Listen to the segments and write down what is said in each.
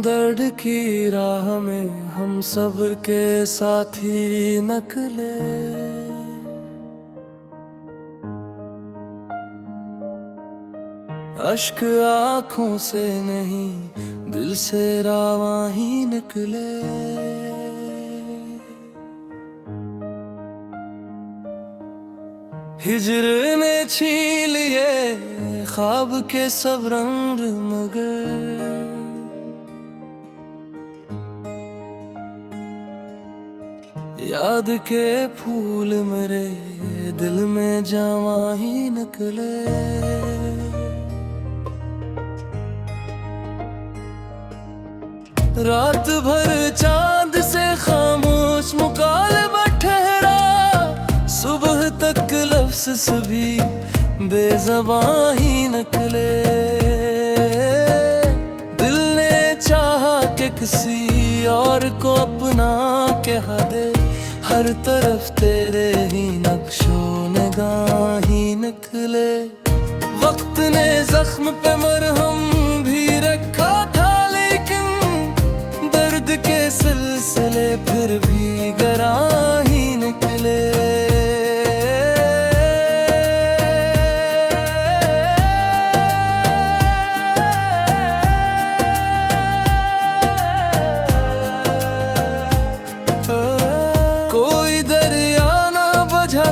दर्द की राह में हम सब के साथी निकले। अश्क आँखों से नहीं दिल से रावाही निकले। हिजर ने छीन लिए ख्वाब के सब रंग, मगर याद के फूल मेरे दिल में जवां ही निकले। रात भर चांद से खामोश मुकालबा ठहरा, सुबह तक लफ्ज़ सभी बेज़बां ही निकले। दिल ने चाहा कि किसी और को अपना कह दे, हर तरफ तेरे ही नक्शो निगाह ही निकले। वक्त ने जख्म पे मरहम भी रखा था, लेकिन दर्द के सिलसिले फिर भी गरां ही निकले।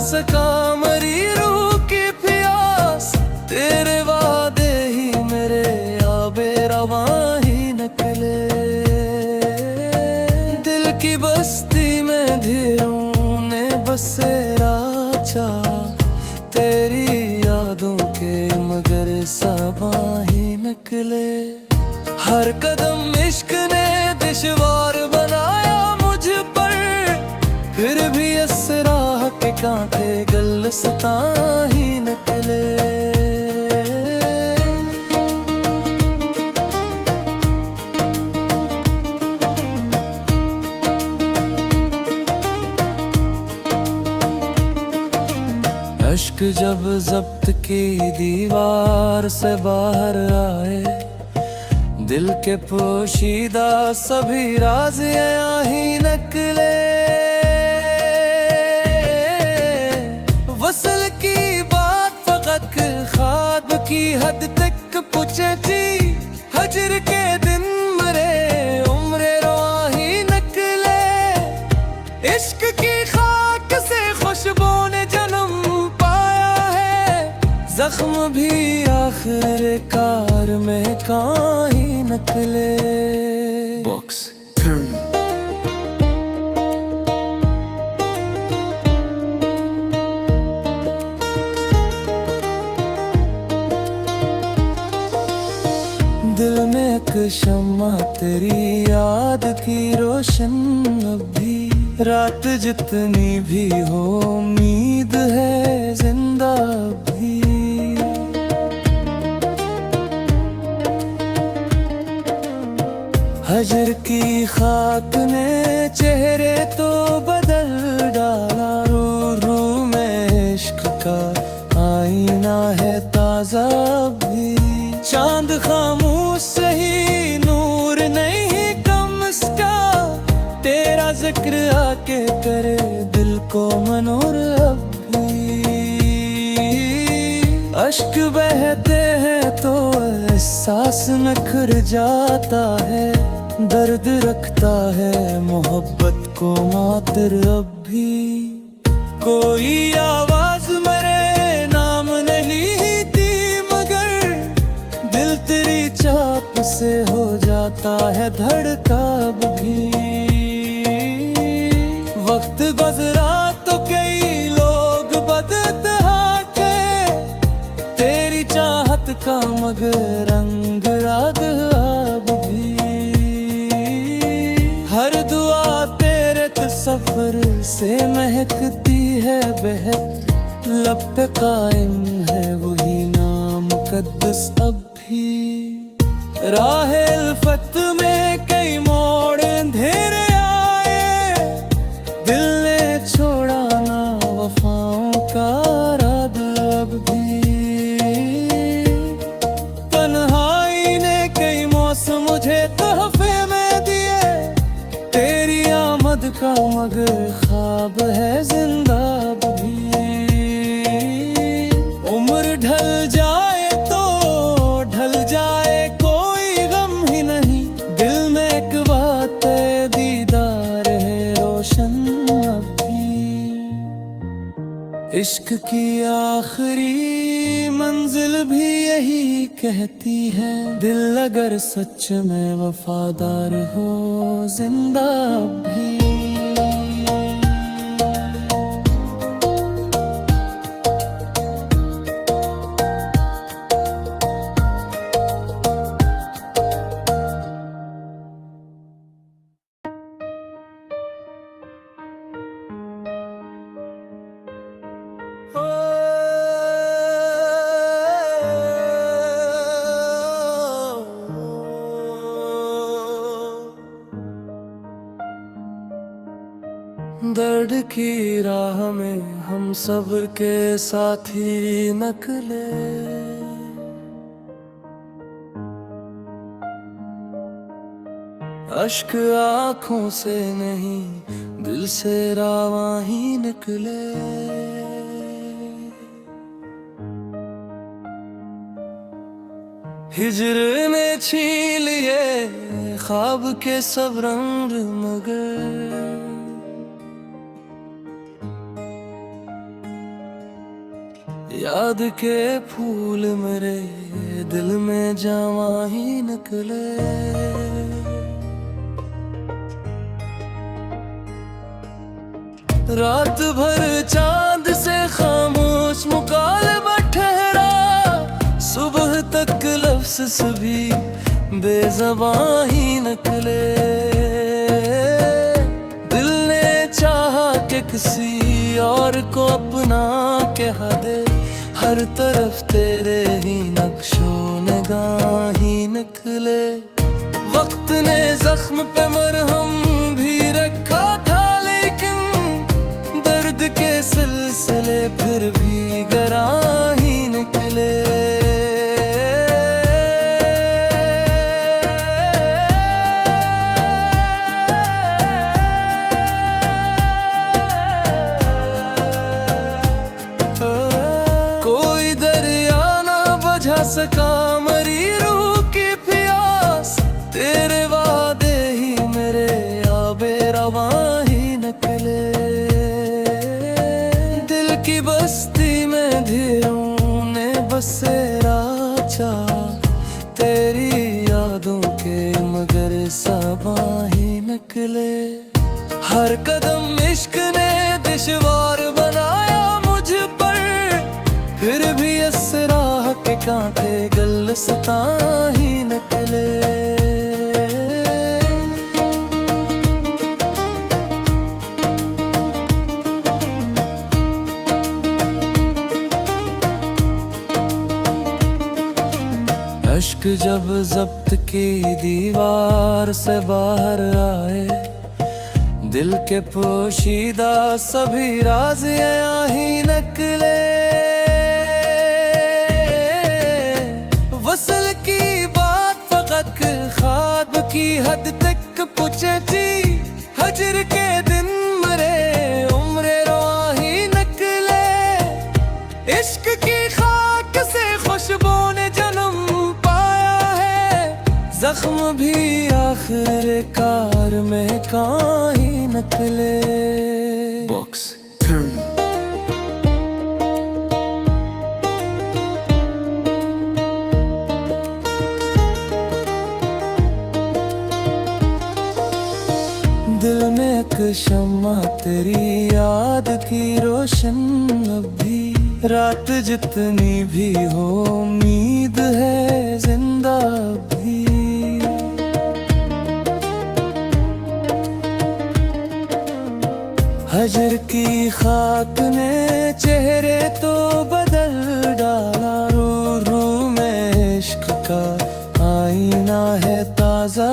सका मरी रूह की प्यास, तेरे वादे ही मेरे आबे रवां ही निकले। दिल की बस्ती में धीरों ने बसेरा चाहा, तेरी यादों के मगर सबां ही निकले। हर कदम इश्क ने दुश्वार बनाया मुझ पर, फिर भी असरा के कांटे गुलस्ता ही निकले। अश्क जब जब्त की दीवार से बाहर आए, दिल के पोशीदा सभी राज यहाँ ही निकले। वसल की बात फकत ख्वाब की हद तक पूछे थी, हजर के दिन मरे उम्र रुआ ही निकले। इश्क की खाक से खुशबू ने जन्म पाया है, जख्म भी आखिर कार में कहाँ ही निकले। बॉक्स दिल में एक शम्मा तेरी याद की रोशन, अब भी रात जितनी भी हो उम्मीद है जिंदा भी। हजर की खाक ने चेहरे तो बदल डाला, रू में इश्क का आईना है ताजा भी। चांद खामोश सही नूर नहीं कम इसका, तेरा जिक्र आके करे दिल को मनोर अब भी। अश्क बहते हैं तो एहसास नखर जाता है, दर्द रखता है मोहब्बत को मातर अब भी। कोई आवाज मेरे नाम नहीं थी, मगर दिल तेरी चाप से हो जाता है धड़का अब भी। वक्त गुजरा तो कई लोग बदतहा के, तेरी चाहत का मगर रंग राग अब भी। हर दुआ तेरे तसव्वुर से महकती है बेहद, लब पे कायम है वही नाम मुक़द्दस अब भी। राह उल्फत में कई मोड़ अंधेरे आए, दिल ने छोड़ा ना वफाओं का राग अब भी। तन्हाई ने कई मौसम मुझे तोहफे मगर ख्वाब है जिंदा भी। उम्र ढल जाए तो ढल जाए, कोई गम ही नहीं। दिल में एक बात है, दीदार है रोशन अभी। इश्क की आखिरी मंजिल भी यही कहती है, दिल अगर सच में वफादार हो जिंदा भी। दर्द की राह में हम सब के साथी निकले। अश्क आँखों से नहीं, दिल से रावां ही निकले। हिजर ने छीन लिए ख्वाब के सब रंग, मगर याद के फूल मेरे दिल में जवां ही निकले। रात भर चांद से खामोश मुकालबा ठहरा, सुबह तक लफ्ज़ सभी बेज़बां ही निकले। दिल ने चाहा कि किसी और को अपना कह दे, हर तरफ तेरे ही नक्शो निगाह ही निकले। वक्त ने जख्म पे मरहम भी रखा था, लेकिन दर्द के सिलसिले फिर भी गरां ही निकले। सका मरी रूह की प्यास, तेरे वादे ही मेरे आबे रवां ही निकले। दिल की बस्ती में धीरों ने बसेरा चाहा, तेरी यादों के मगर सबां ही निकले। हर कदम इश्क ने दुश्वार बनाया मुझ पर, फिर भी इस राह के कांटे गुलस्तां ही निकले। अश्क जब जब्त की दीवार से बाहर आए, दिल के पोशीदा सभी राज यहाँ ही निकले। वसल की बात फकत ख्वाब की हद तक पूछे थी, हजर के दिन मरे उम्र रोआ ही निकले। इश्क की खाक से खुशबू ने जन्म पाया है, जख्म भी आखिर कार में कहाँ ही निकले। बॉक्स दिल में एक शम्मा तेरी याद की रोशन अभी, रात जितनी भी हो उम्मीद है जिंदा भी। हजर की खाक ने चेहरे तो बदल डाला, रू रू में इश्क का आईना है ताजा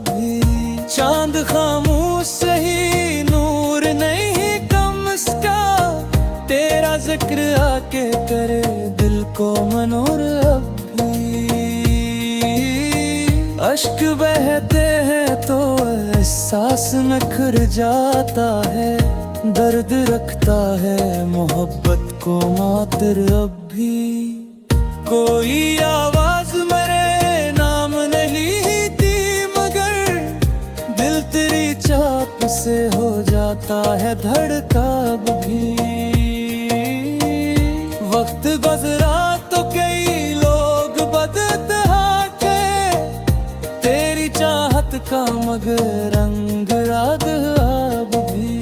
भी। चांद खामोश सही नूर नहीं कम इसका, तेरा जिक्र आके करे दिल को मनोर अब भी। अश्क बहते हैं तो एहसास नखर जाता है, दर्द रखता है मोहब्बत को मात्र अब भी। कोई आवाज मेरे नाम नहीं थी, मगर दिल तेरी चाप से हो जाता है धड़का अब भी। वक्त गुजरा तो कई लोग बदतहा के, तेरी चाहत का मगर रंग राग अब भी।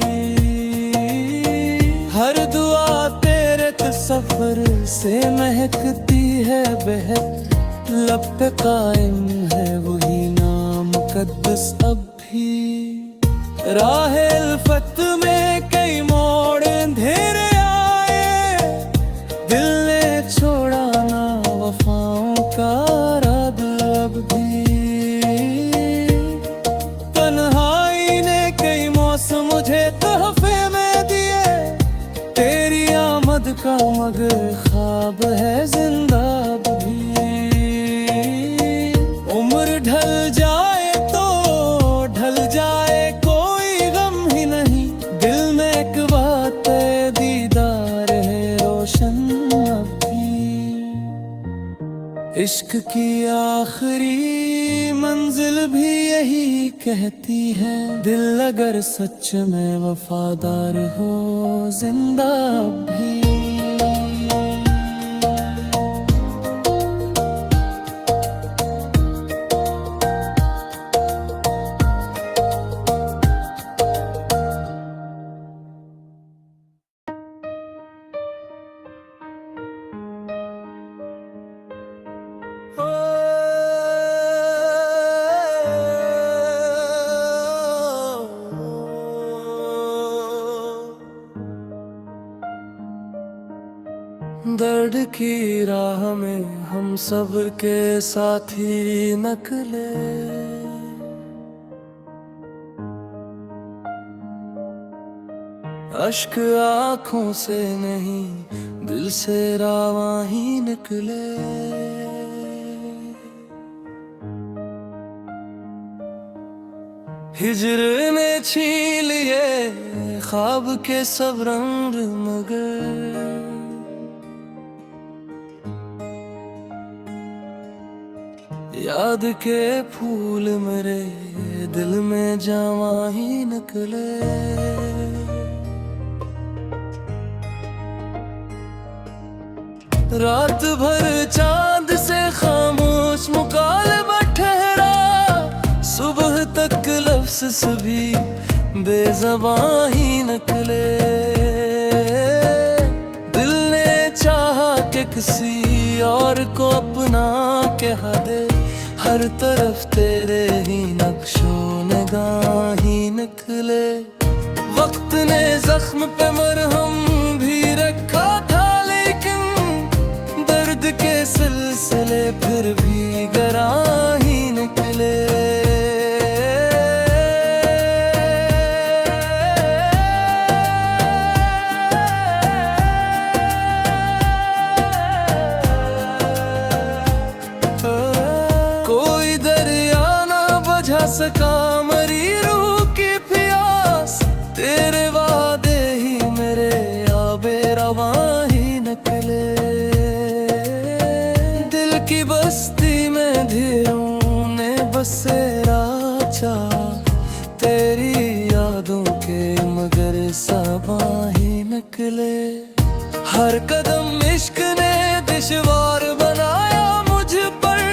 हर दुआ तेरे तसव्वुर से महकती है बेहद, लब पे कायम है वही नाम मुक़द्दस अब भी। राह उल्फत में कई मोड़ अंधेरे आए, दिल ने छोड़ा ना वफाओं का राग अब भी। तन्हाई ने कई मौसम मुझे तोहफे में दिए, तेरी आमद का मगर ख्वाब है जिंदा अब भी। उम्र ढल जाए तो ढल जाए, कोई गम ही नहीं, दिल में एक बात है दीदार है रोशन अब भी। इश्क की आखिरी मंजिल भी यही कहती है, दिल अगर सच में वफादार हो जिंदा अब भी। दर्द की राह में हम सब के साथी निकले, अश्क आँखों से नहीं दिल से रावां ही निकले। हिज्र ने छीन लिए ख्वाब के सब रंग, मगर याद के फूल मेरे दिल में जवां ही निकले। रात भर चांद से खामोश मुकालमा ठहरा, सुबह तक लफ्ज़ सभी बेज़बां ही निकले। दिल ने चाहा कि किसी और को अपना कह दे, हर तरफ तेरे ही नक्शों निगाह ही निकले। वक्त ने जख्म पे मरहम भी रखा था, लेकिन दर्द के सिलसिले फिर भी गरां ही निकले। सका मरी रूह की प्यास, तेरे वादे ही मेरे आबे रवां ही निकले। दिल की बस्ती में धीरों ने बसेरा चाहा, तेरी यादों के मगर साबां ही निकले। हर कदम इश्क ने दुश्वार बनाया मुझ पर,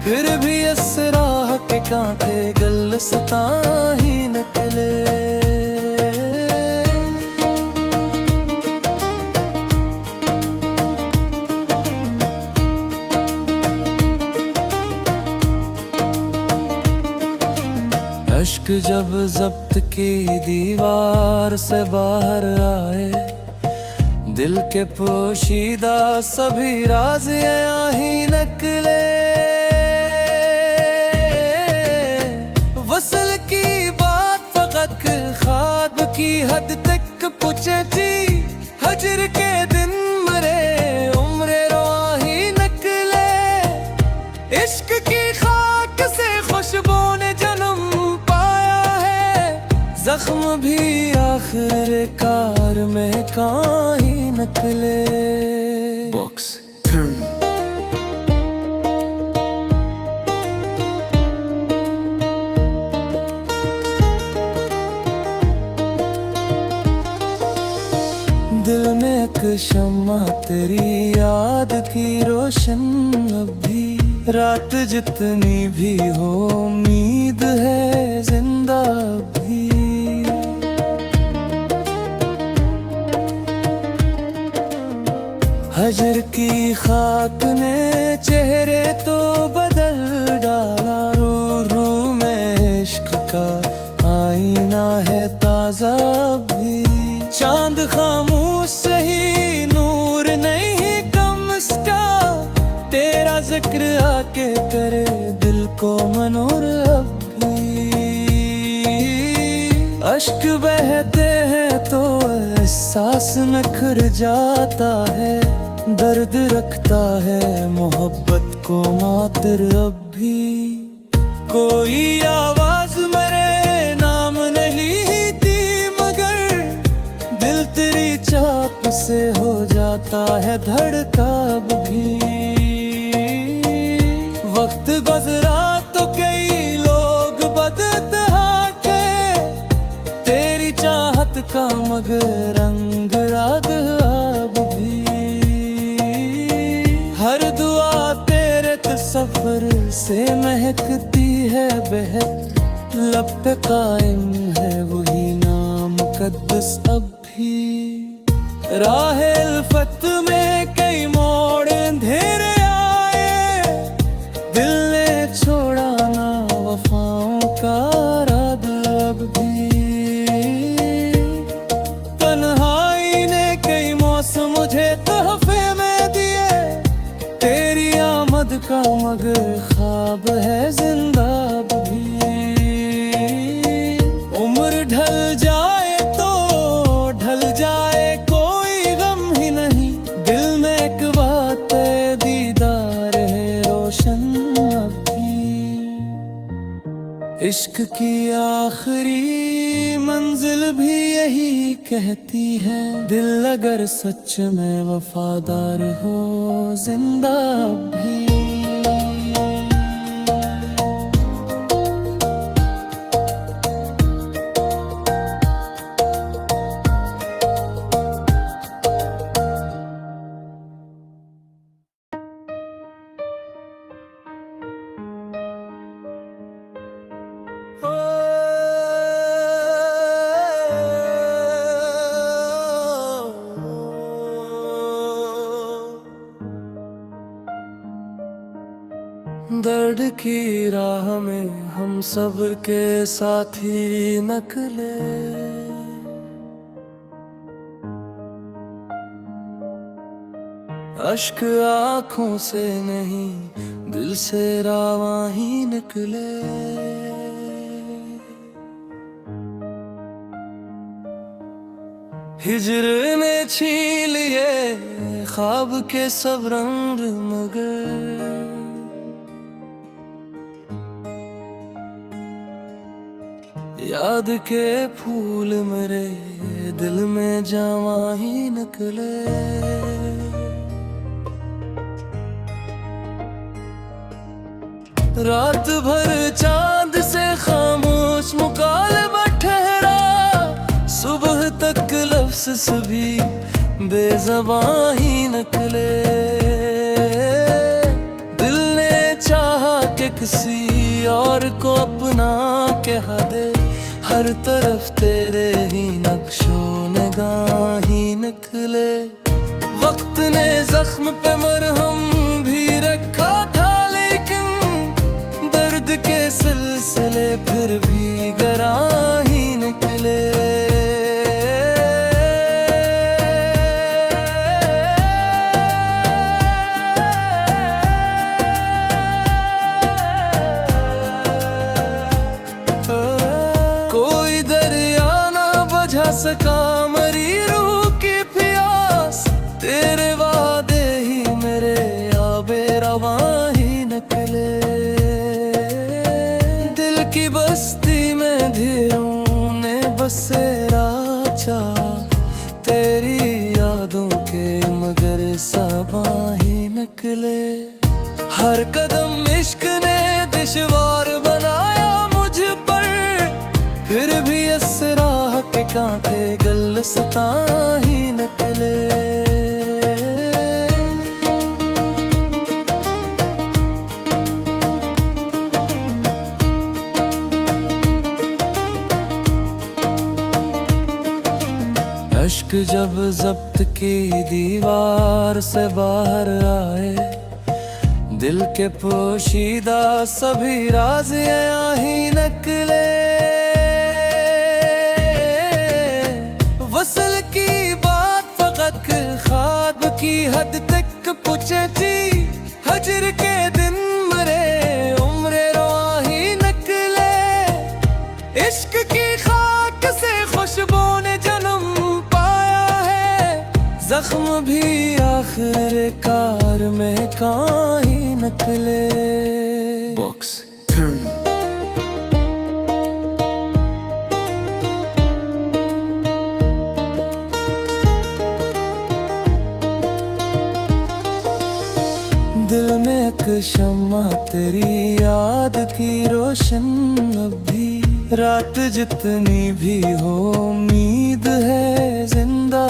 फिर भी इस राह के कांटे गुलस्तां ही निकले। अश्क जब जब्त की दीवार से बाहर आए, दिल के पोशीदा सभी राज यहाँ ही निकले। वसल की बात फकत ख्वाब की हद तक पहुंचे थी, हजर के दिन मरे उम्र रोआ ही निकले। इश्क की खाक से खुशबू ने जन्म जख्म भी आखिरकार में काहीं निकले। बॉक्स दिल में एक शम्मा तेरी याद की रोशन अब भी, रात जितनी भी हो उम्मीद है जिंदा भी। हजर की खाक ने चेहरे तो बदल डाला, रू रू में इश्क का आईना है ताजा भी। चांद खामोश सही नूर नहीं कम इसका, तेरा जिक्र आके करे दिल को मनोर अब भी। अश्क बहते हैं तो एहसास नखर जाता है, दर्द रखता है मोहब्बत को मातर अब भी। कोई आवाज मेरे नाम नहीं थी मगर दिल तेरी चाप से हो जाता है धड़का अब भी। वक्त गुजरा तो कई लोग बदतहा के, तेरी चाहत का मगर रंग राग अब भी। हर दुआ तेरे तसव्वुर से महकती है बहक, लब पे कायम है वही नाम मुक़द्दस अब भी। राहे उल्फत में कई मोड़ अंधेरे आए, दिल ने छोड़ा ना वफाओं का राग अब भी। तन्हाई ने कई मौसम मुझे तोहफे में दिए, तेरी आमद का मगर ख्वाब है जिंदा अब भी। उम्र ढल जाए तो ढल जाए कोई गम ही नहीं, दिल में एक बात है दीदार है रोशन अब भी। इश्क की आखिरी मंजिल भी यही कहती है, दिल अगर सच में वफादार हो जिंदा अब भी। दर्द की राह में हम सब के साथी निकले, अश्क आँखों से नहीं दिल से रावाही निकले। हिजर ने छीन लिए ख्वाब के सब रंग मगर, याद के फूल मेरे दिल में जवां ही निकले। रात भर चांद से खामोश मुकालबा ठहरा, सुबह तक लफ्ज़ सभी बेज़बां ही निकले। दिल ने चाहा कि किसी और को अपना कह दे, हर तरफ तेरे ही नक्शो निगाह ही निकले। वक्त ने जख्म पे मरहम भी रखा था, लेकिन दर्द के सिलसिले फिर भी गरा ही निकले। सका मरी रूह की प्यास, तेरे वादे ही मेरे आबे रवां ही निकले। दिल की बस्ती में धीरों ने बस ही निकले। हर कदम इश्क ने दुश्वार बनाया मुझ पर, फिर भी इस राह के कांटे गुलिस्ता ही निकले। अश्क जब जब्त की दीवार से बाहर आए, दिल के पोशीदा सभी राज यहाँ ही निकले। वसल की बात फकत ख्वाब की हद तक पूछे थी, हजर के दिन मरे उम्र रोआ ही निकले। इश्क की खाक से खुशबू ने जन्म पाया है, जख्म भी आखिर कार में कहाँ ही निकले। बॉक्स दिल में एक शम्मा तेरी याद की रोशन अब भी, रात जितनी भी हो उम्मीद है जिंदा।